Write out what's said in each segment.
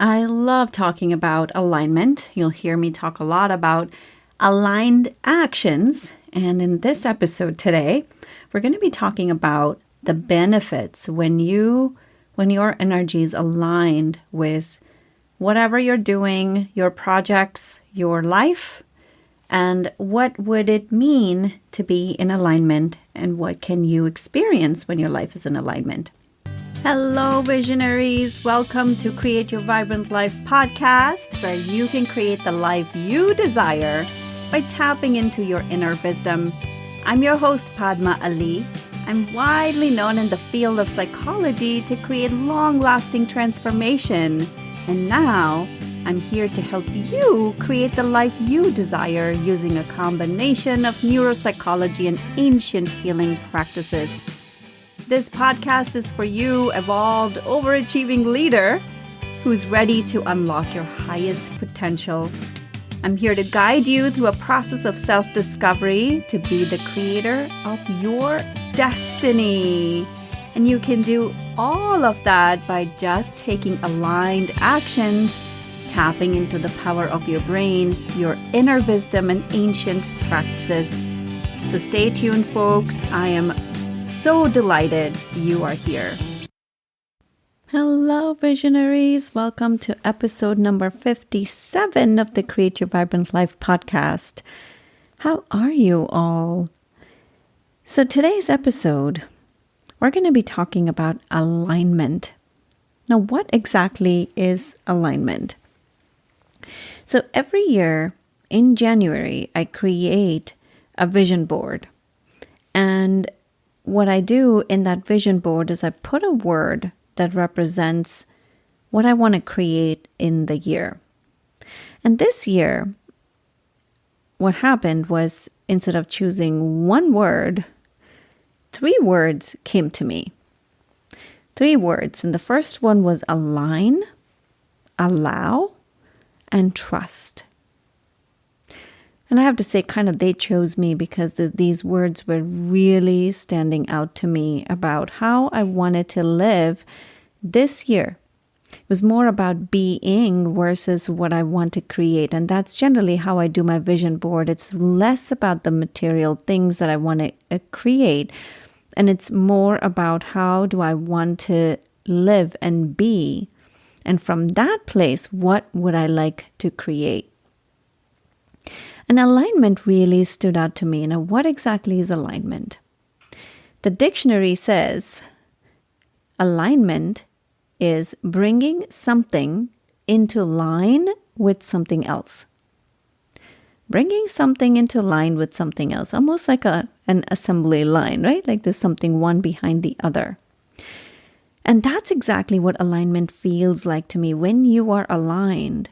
I love talking about alignment. You'll hear me talk a lot about aligned actions. And in this episode today, we're going to be talking about the benefits when your energy is aligned with whatever you're doing, your projects, your life, and what would it mean to be in alignment, and what can you experience when your life is in alignment. Hello, visionaries. Welcome to Create Your Vibrant Life podcast, where you can create the life you desire by tapping into your inner wisdom. I'm your host, Padma Ali. I'm widely known in the field of psychology to create long-lasting transformation. And now I'm here to help you create the life you desire using a combination of neuropsychology and ancient healing practices. This podcast is for you, evolved, overachieving leader who's ready to unlock your highest potential. I'm here to guide you through a process of self-discovery to be the creator of your destiny. And you can do all of that by just taking aligned actions, tapping into the power of your brain, your inner wisdom, and ancient practices. So stay tuned, folks. I am so delighted you are here. Hello, visionaries. Welcome to episode number 57 of the Create Your Vibrant Life podcast. How are you all? So today's episode, we're going to be talking about alignment. Now, what exactly is alignment? So every year in January, I create a vision board. And what I do in that vision board is I put a word that represents what I want to create in the year. And this year, what happened was instead of choosing one word, 3 words came to me. 3 words. And the first one was align, allow, and trust. And I have to say, they chose me because these words were really standing out to me about how I wanted to live this year. It was more about being versus what I want to create. And that's generally how I do my vision board. It's less about the material things that I want to create. And it's more about how do I want to live and be. And from that place, what would I like to create? And alignment really stood out to me. Now, what exactly is alignment? The dictionary says alignment is bringing something into line with something else. Bringing something into line with something else, almost like an assembly line, right? Like there's something one behind the other. And that's exactly what alignment feels like to me. When you are aligned,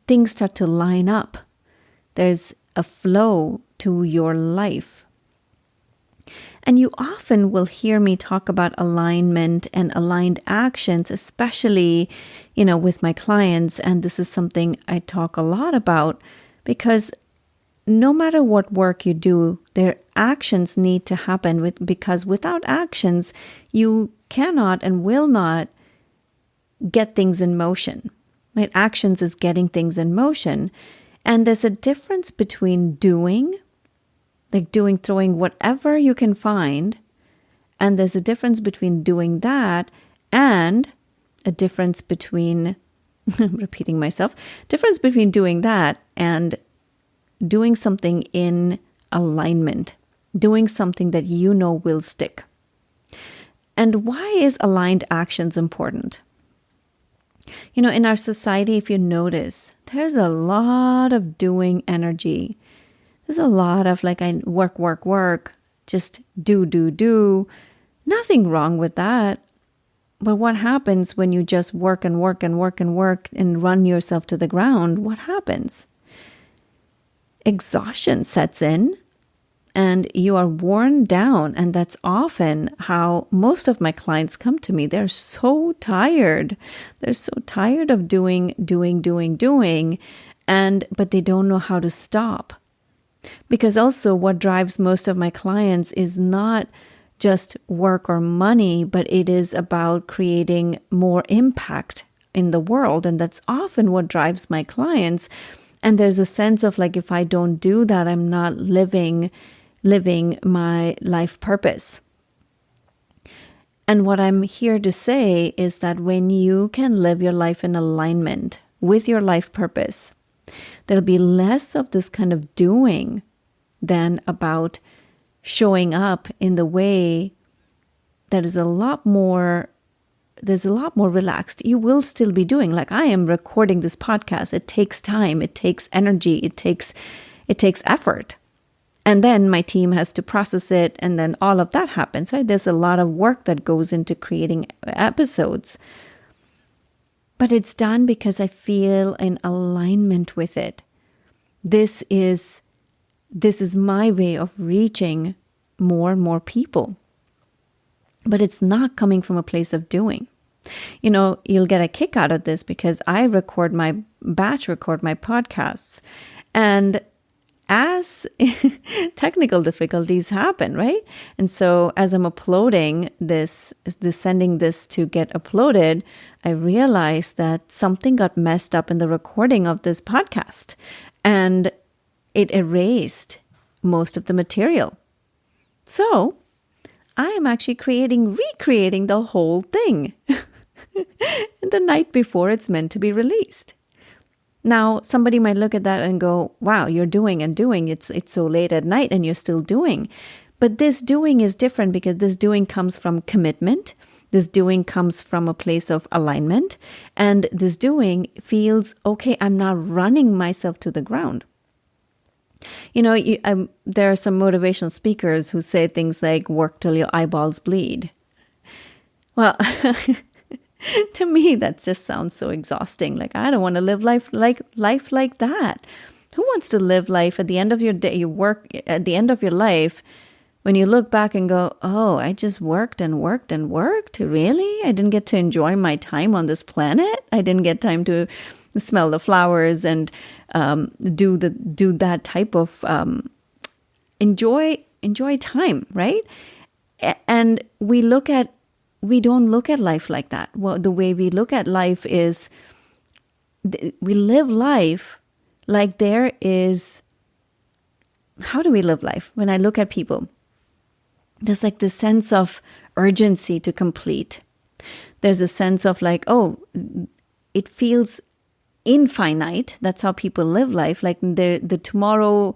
things start to line up. There's a flow to your life. And you often will hear me talk about alignment and aligned actions, especially, with my clients. And this is something I talk a lot about because no matter what work you do, their actions need to happen because without actions, you cannot and will not get things in motion. Right? Actions is getting things in motion. And there's a difference between doing, throwing whatever you can find. And there's a difference between doing that and a difference between, repeating myself, difference between doing that and doing something in alignment, doing something that you know will stick. And why is aligned actions important? In our society, if you notice, there's a lot of doing energy. There's a lot of I work, just do. Nothing wrong with that. But what happens when you just work and run yourself to the ground? What happens? Exhaustion sets in. And you are worn down. And that's often how most of my clients come to me. They're so tired. They're so tired of doing. But they don't know how to stop. Because also what drives most of my clients is not just work or money, but it is about creating more impact in the world. And that's often what drives my clients. And there's a sense of like, if I don't do that, I'm not living my life purpose. And what I'm here to say is that when you can live your life in alignment with your life purpose, there'll be less of this kind of doing than about showing up in the way that is a lot more relaxed. You will still be doing, like I am recording this podcast. It takes time, it takes energy, it takes effort. And then my team has to process it, and then all of that happens, right? There's a lot of work that goes into creating episodes. But it's done because I feel in alignment with it. This is my way of reaching more and more people. But it's not coming from a place of doing. You know, you'll get a kick out of this because I batch record my podcasts. And as technical difficulties happen, right? And so as I'm uploading sending this to get uploaded, I realized that something got messed up in the recording of this podcast, and it erased most of the material. So I am actually recreating the whole thing the night before it's meant to be released. Now, somebody might look at that and go, wow, you're doing and doing. It's so late at night and you're still doing. But this doing is different because this doing comes from commitment. This doing comes from a place of alignment. And this doing feels, okay, I'm not running myself to the ground. You know, there are some motivational speakers who say things like, work till your eyeballs bleed. Well, to me, that just sounds so exhausting. Like, I don't want to live life like that. Who wants to live life at the end of your day? You work at the end of your life when you look back and go, oh, I just worked and worked and worked. Really? I didn't get to enjoy my time on this planet. I didn't get time to smell the flowers and do that type of enjoy time, right? And we don't look at life like that. Well, the way we look at life is we live life like there is. How do we live life? When I look at people, there's like this sense of urgency to complete. There's a sense of like, oh, it feels infinite. That's how people live life. Like the tomorrow,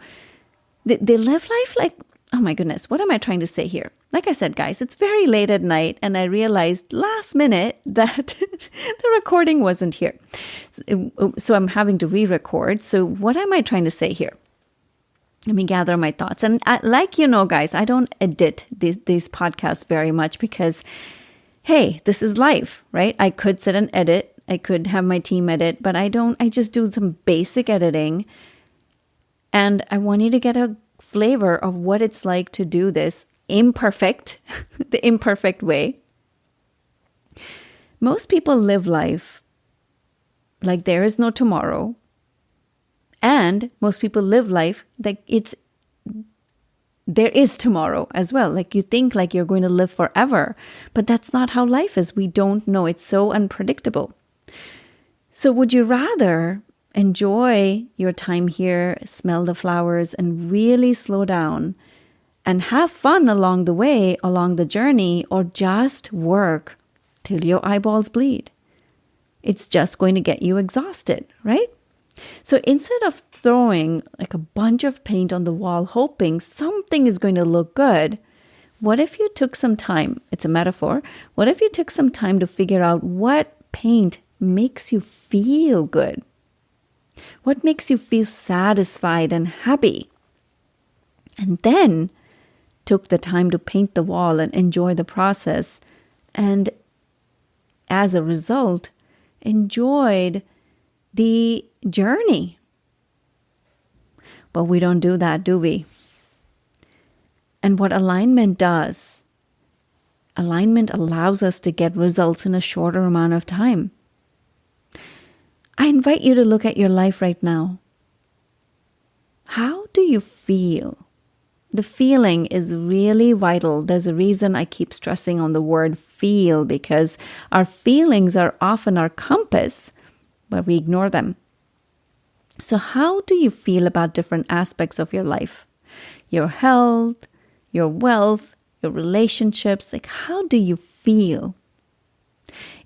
they live life like, oh my goodness, what am I trying to say here? Like I said, guys, it's very late at night and I realized last minute that the recording wasn't here. So I'm having to re-record. So what am I trying to say here? Let me gather my thoughts. And guys, I don't edit these podcasts very much because, hey, this is life, right? I could sit and edit. I could have my team edit, but I don't. I just do some basic editing. And I want you to get a flavor of what it's like to do this the imperfect way. Most people live life like there is no tomorrow. And most people live life like there is tomorrow as well. Like you think like you're going to live forever, but that's not how life is. We don't know. It's so unpredictable. So would you rather enjoy your time here, smell the flowers, and really slow down and have fun along the way, along the journey, or just work till your eyeballs bleed? It's just going to get you exhausted, right? So instead of throwing like a bunch of paint on the wall, hoping something is going to look good, what if you took some time? It's a metaphor. What if you took some time to figure out what paint makes you feel good? What makes you feel satisfied and happy? And then took the time to paint the wall and enjoy the process. And as a result, enjoyed the journey. But we don't do that, do we? And what alignment does, alignment allows us to get results in a shorter amount of time. I invite you to look at your life right now. How do you feel? The feeling is really vital. There's a reason I keep stressing on the word feel, because our feelings are often our compass, but we ignore them. So how do you feel about different aspects of your life? Your health, your wealth, your relationships, like how do you feel?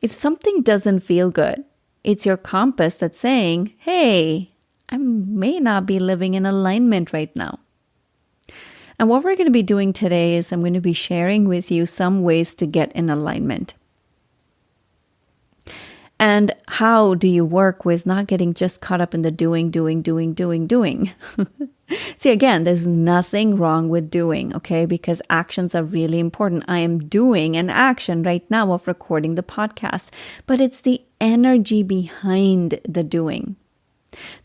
If something doesn't feel good, it's your compass that's saying, hey, I may not be living in alignment right now. And what we're going to be doing today is I'm going to be sharing with you some ways to get in alignment. And how do you work with not getting just caught up in the doing? See, again, there's nothing wrong with doing, okay? Because actions are really important. I am doing an action right now of recording the podcast, but it's the energy behind the doing.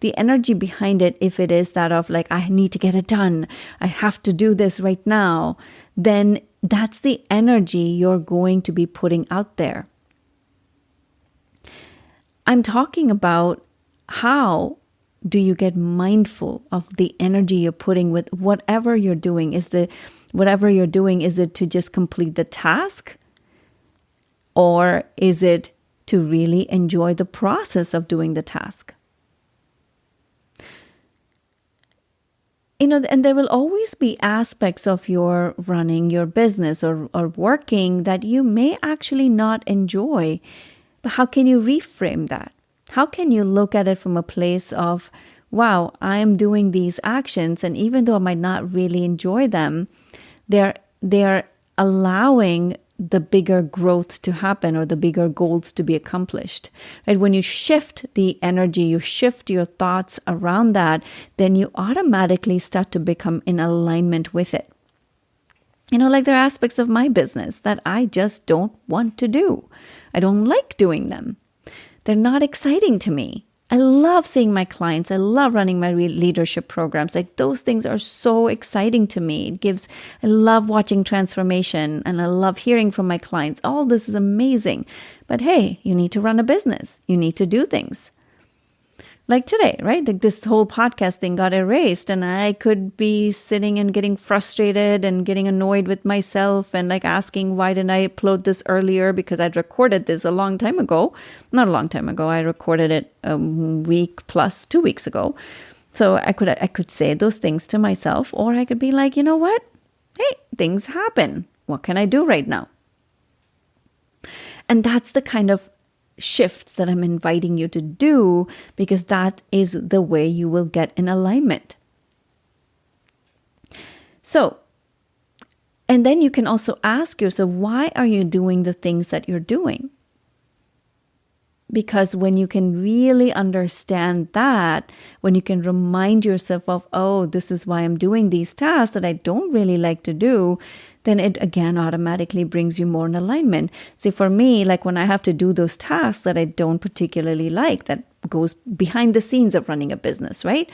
The energy behind it, if it is that of like, I need to get it done, I have to do this right now, then that's the energy you're going to be putting out there. I'm talking about how do you get mindful of the energy you're putting with whatever you're doing? Is it to just complete the task? Or is it to really enjoy the process of doing the task? And there will always be aspects of your running your business or working that you may actually not enjoy. But how can you reframe that? How can you look at it from a place of, wow, I am doing these actions, and even though I might not really enjoy them, they're allowing the bigger growth to happen or the bigger goals to be accomplished. Right? When you shift the energy, you shift your thoughts around that, then you automatically start to become in alignment with it. Like there are aspects of my business that I just don't want to do. I don't like doing them. They're not exciting to me. I love seeing my clients. I love running my leadership programs. Like those things are so exciting to me. I love watching transformation and I love hearing from my clients. All this is amazing. But hey, you need to run a business. You need to do things. Like today, right? Like this whole podcast thing got erased and I could be sitting and getting frustrated and getting annoyed with myself and like asking, why didn't I upload this earlier? Because I'd recorded this a long time ago. Not a long time ago. I recorded it a week plus 2 weeks ago. So I could say those things to myself, or I could be like, you know what? Hey, things happen. What can I do right now? And that's the kind of shifts that I'm inviting you to do, because that is the way you will get in alignment. So, and then you can also ask yourself, why are you doing the things that you're doing? Because when you can really understand that, when you can remind yourself of, oh, this is why I'm doing these tasks that I don't really like to do, then it again automatically brings you more in alignment. See, for me, like when I have to do those tasks that I don't particularly like, that goes behind the scenes of running a business, right?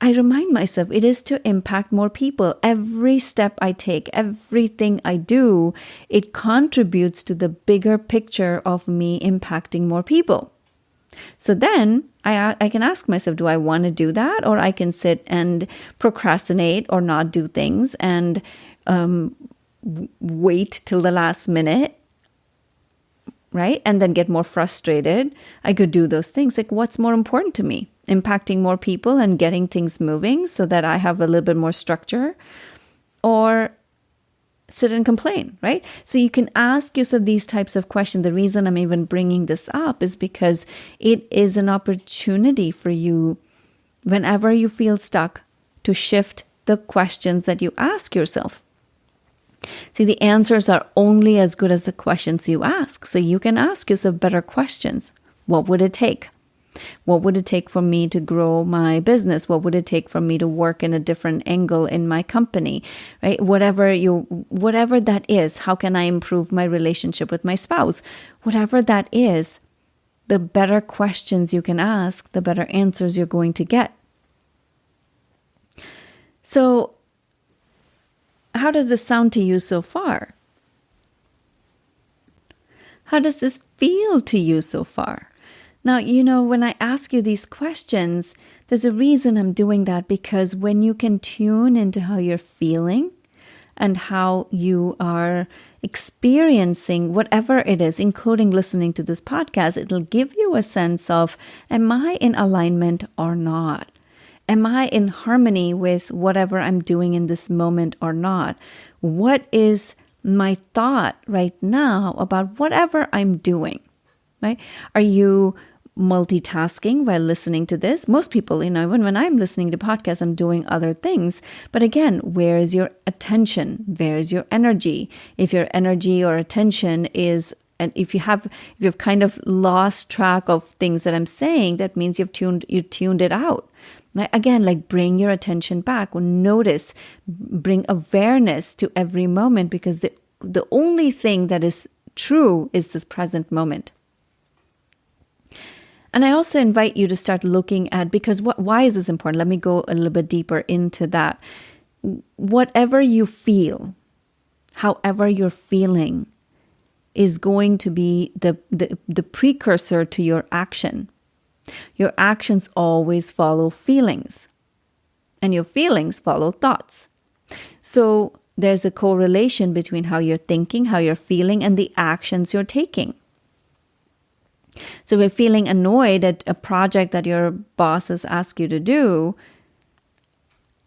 I remind myself it is to impact more people. Every step I take, everything I do, it contributes to the bigger picture of me impacting more people. So then I can ask myself, do I want to do that? Or I can sit and procrastinate or not do things and wait till the last minute, right? And then get more frustrated. I could do those things. Like, what's more important to me? Impacting more people and getting things moving so that I have a little bit more structure, or sit and complain, right? So you can ask yourself these types of questions. The reason I'm even bringing this up is because it is an opportunity for you, whenever you feel stuck, to shift the questions that you ask yourself. See, the answers are only as good as the questions you ask. So you can ask yourself better questions. What would it take? What would it take for me to grow my business? What would it take for me to work in a different angle in my company, right? Whatever that is, how can I improve my relationship with my spouse? Whatever that is, the better questions you can ask, the better answers you're going to get. So, how does this sound to you so far? How does this feel to you so far? Now, when I ask you these questions, there's a reason I'm doing that, because when you can tune into how you're feeling and how you are experiencing whatever it is, including listening to this podcast, it'll give you a sense of, am I in alignment or not? Am I in harmony with whatever I'm doing in this moment or not? What is my thought right now about whatever I'm doing? Right? Are you multitasking while listening to this? Most people, when I'm listening to podcasts, I'm doing other things. But again, where is your attention? Where is your energy? If your energy or attention is, and if you've kind of lost track of things that I'm saying, that means you tuned it out. Again, bring your attention back. Notice, bring awareness to every moment, because the only thing that is true is this present moment. And I also invite you to start looking at, because why is this important? Let me go a little bit deeper into that. Whatever you feel, however you're feeling, is going to be the precursor to your action. Your actions always follow feelings, and your feelings follow thoughts. So there's a correlation between how you're thinking, how you're feeling, and the actions you're taking. So if you're feeling annoyed at a project that your boss has asked you to do,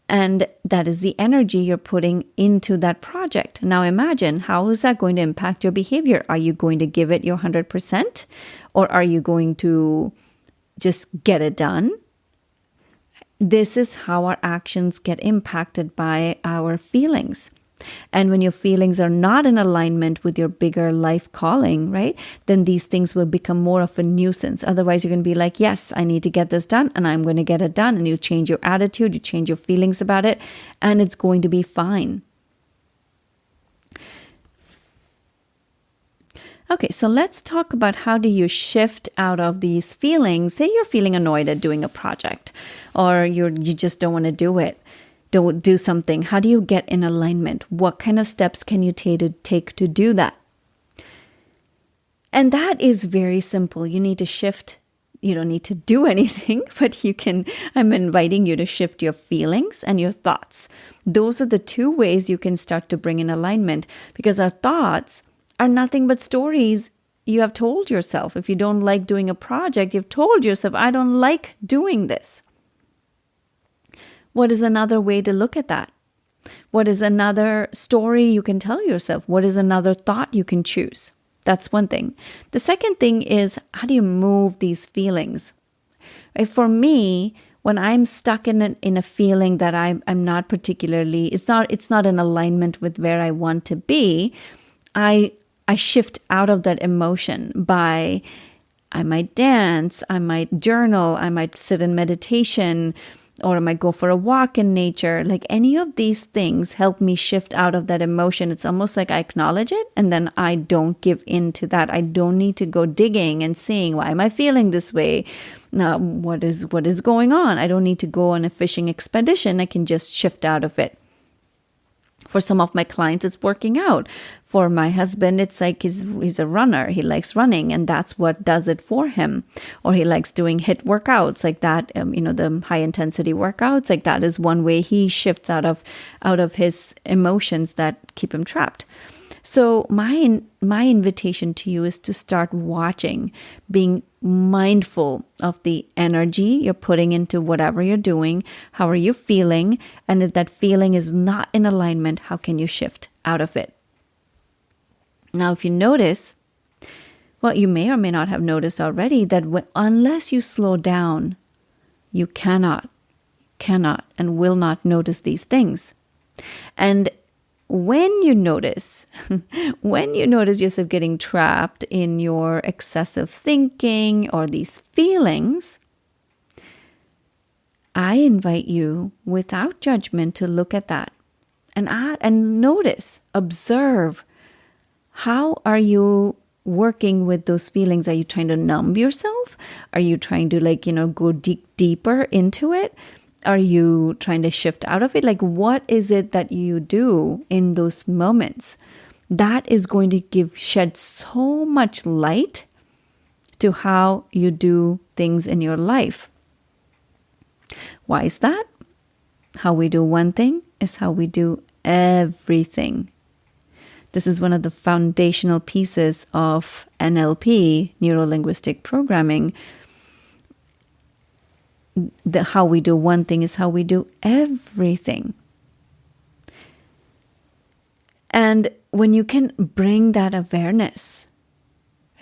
and that is the energy you're putting into that project. Now imagine, how is that going to impact your behavior? Are you going to give it your 100%? Or are you going to just get it done? This is how our actions get impacted by our feelings. And when your feelings are not in alignment with your bigger life calling, right, then these things will become more of a nuisance. Otherwise, you're going to be like, yes, I need to get this done, and I'm going to get it done. And you change your attitude, you change your feelings about it, and it's going to be fine. Okay, so let's talk about, how do you shift out of these feelings? Say you're feeling annoyed at doing a project, or you just don't want to do it. Don't do something. How do you get in alignment? What kind of steps can you take to do that? And that is very simple. You need to shift. You don't need to do anything, but I'm inviting you to shift your feelings and your thoughts. Those are the two ways you can start to bring in alignment, because our thoughts are nothing but stories you have told yourself. If you don't like doing a project, you've told yourself, I don't like doing this. What is another way to look at that? What is another story you can tell yourself? What is another thought you can choose? That's one thing. The second thing is, how do you move these feelings? Right? For me, when I'm stuck in a feeling that I'm not particularly, it's not in alignment with where I want to be, I shift out of that emotion by, I might dance, I might journal, I might sit in meditation, or I might go for a walk in nature. Like, any of these things help me shift out of that emotion. It's almost like I acknowledge it, and then I don't give in to that. I don't need to go digging and seeing, why am I feeling this way? What is going on? I don't need to go on a fishing expedition. I can just shift out of it. For some of my clients, it's working out. For my husband, it's like he's a runner. He likes running, and that's what does it for him. Or he likes doing HIIT workouts like that, the high intensity workouts. Like, that is one way he shifts out of his emotions that keep him trapped. So my invitation to you is to start watching, being mindful of the energy you're putting into whatever you're doing. How are you feeling? And if that feeling is not in alignment, how can you shift out of it? Now, if you notice, well, you may or may not have noticed already that unless you slow down, you cannot, and will not notice these things. And when you notice yourself getting trapped in your excessive thinking or these feelings, I invite you, without judgment, to look at that and notice, observe. How are you working with those feelings? Are you trying to numb yourself? Are you trying to go deeper into it? Are you trying to shift out of it? Like, what is it that you do in those moments? That is going to shed so much light to how you do things in your life. Why is that? How we do one thing is how we do everything. This is one of the foundational pieces of NLP, neuro-linguistic programming. How we do one thing is how we do everything. And when you can bring that awareness,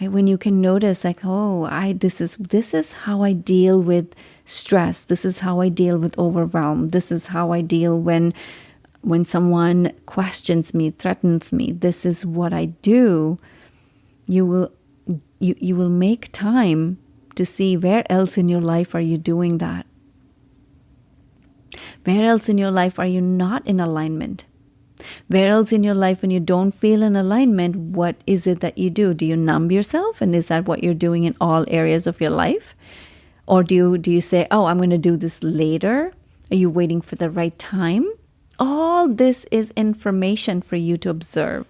right, when you can notice like, oh, this is how I deal with stress. This is how I deal with overwhelm. This is how I deal when someone questions me, threatens me. This is what I do. You will make time to see where else in your life are you doing that. Where else in your life are you not in alignment? Where else in your life when you don't feel in alignment, what is it that you do? Do you numb yourself? And is that what you're doing in all areas of your life? Or do you say, oh, I'm going to do this later? Are you waiting for the right time? All this is information for you to observe.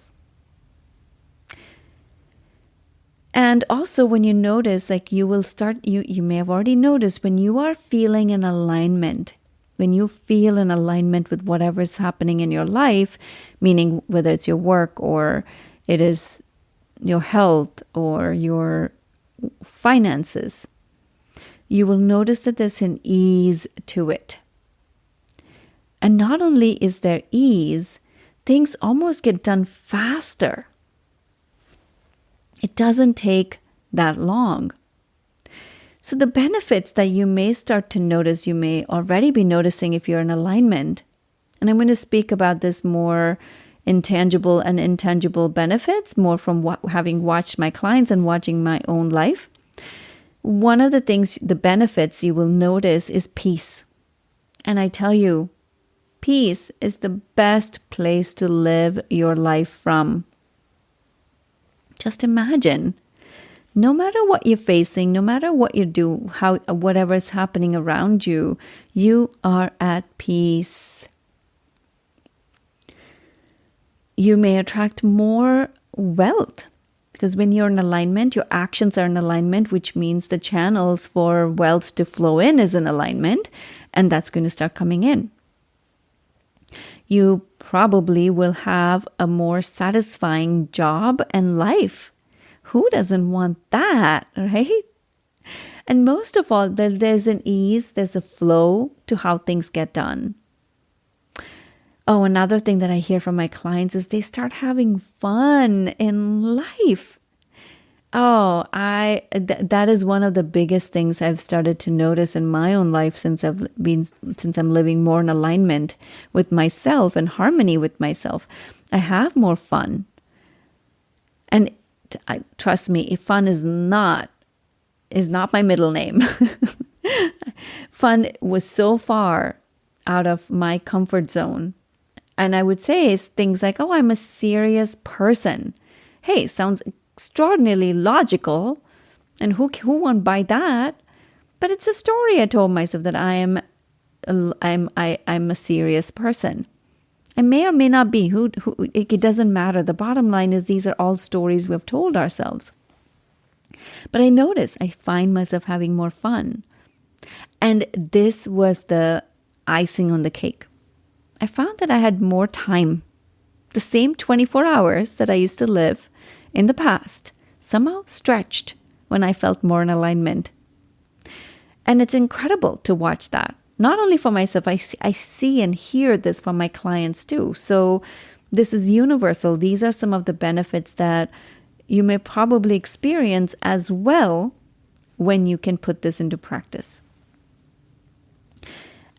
And also when you notice, like you may have already noticed when you are feeling in alignment, when you feel in alignment with whatever is happening in your life, meaning whether it's your work or it is your health or your finances, you will notice that there's an ease to it. And not only is there ease, things almost get done faster. It doesn't take that long. So the benefits that you may start to notice, you may already be noticing if you're in alignment. And I'm going to speak about this more intangible and intangible benefits, more from having watched my clients and watching my own life. One of the things, the benefits you will notice is peace. And I tell you, peace is the best place to live your life from. Just imagine, no matter what you're facing, no matter what you do, whatever is happening around you, you are at peace. You may attract more wealth because when you're in alignment, your actions are in alignment, which means the channels for wealth to flow in is in alignment, and that's going to start coming in. You probably will have a more satisfying job and life. Who doesn't want that, right? And most of all, there's an ease, there's a flow to how things get done. Oh, another thing that I hear from my clients is they start having fun in life. Oh, that is one of the biggest things I've started to notice in my own life since I'm living more in alignment with myself and harmony with myself. I have more fun. And trust me, fun is not my middle name. Fun was so far out of my comfort zone. And I would say it's things like, oh, I'm a serious person. Hey, sounds extraordinarily logical, and who won't buy that? But it's a story I told myself that I'm a serious person. I may or may not be. It doesn't matter. The bottom line is these are all stories we've told ourselves. But I find myself having more fun, and this was the icing on the cake. I found that I had more time, the same 24 hours that I used to live in the past, somehow stretched when I felt more in alignment. And it's incredible to watch that. Not only for myself, I see and hear this from my clients too. So this is universal. These are some of the benefits that you may probably experience as well when you can put this into practice.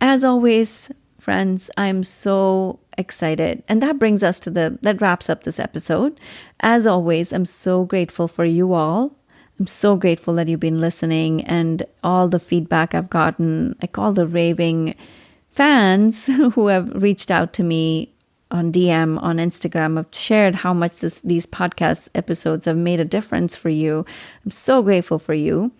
As always, friends, I'm so excited. And that brings us to that wraps up this episode. As always, I'm so grateful for you all. I'm so grateful that you've been listening and all the feedback I've gotten, like all the raving fans who have reached out to me on DM, on Instagram, have shared how much these podcast episodes have made a difference for you. I'm so grateful for you.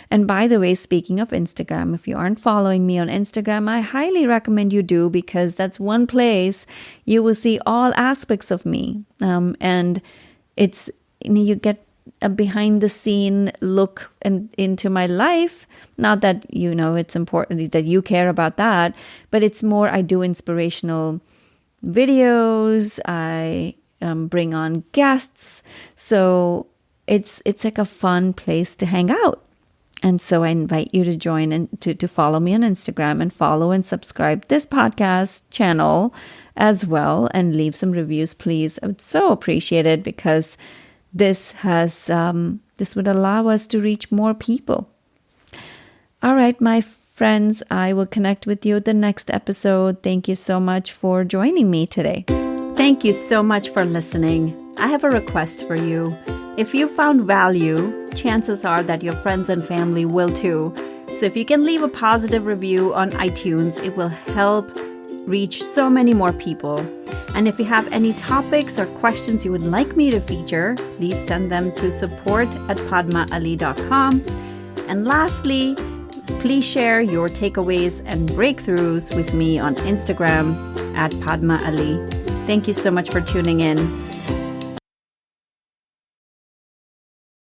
And by the way, speaking of Instagram, if you aren't following me on Instagram, I highly recommend you do, because that's one place you will see all aspects of me. And you get a behind the scene look into my life. Not that, it's important that you care about that, but it's more I do inspirational videos. I bring on guests. So it's like a fun place to hang out. And so I invite you to join and to follow me on Instagram and follow and subscribe this podcast channel as well, and leave some reviews, please. I would so appreciate it, because this would allow us to reach more people. All right, my friends, I will connect with you at the next episode. Thank you so much for joining me today. Thank you so much for listening. I have a request for you. If you found value, chances are that your friends and family will too. So if you can leave a positive review on iTunes, it will help reach so many more people. And if you have any topics or questions you would like me to feature, please send them to support@padmaali.com. And lastly, please share your takeaways and breakthroughs with me on Instagram @Padma Ali. Thank you so much for tuning in.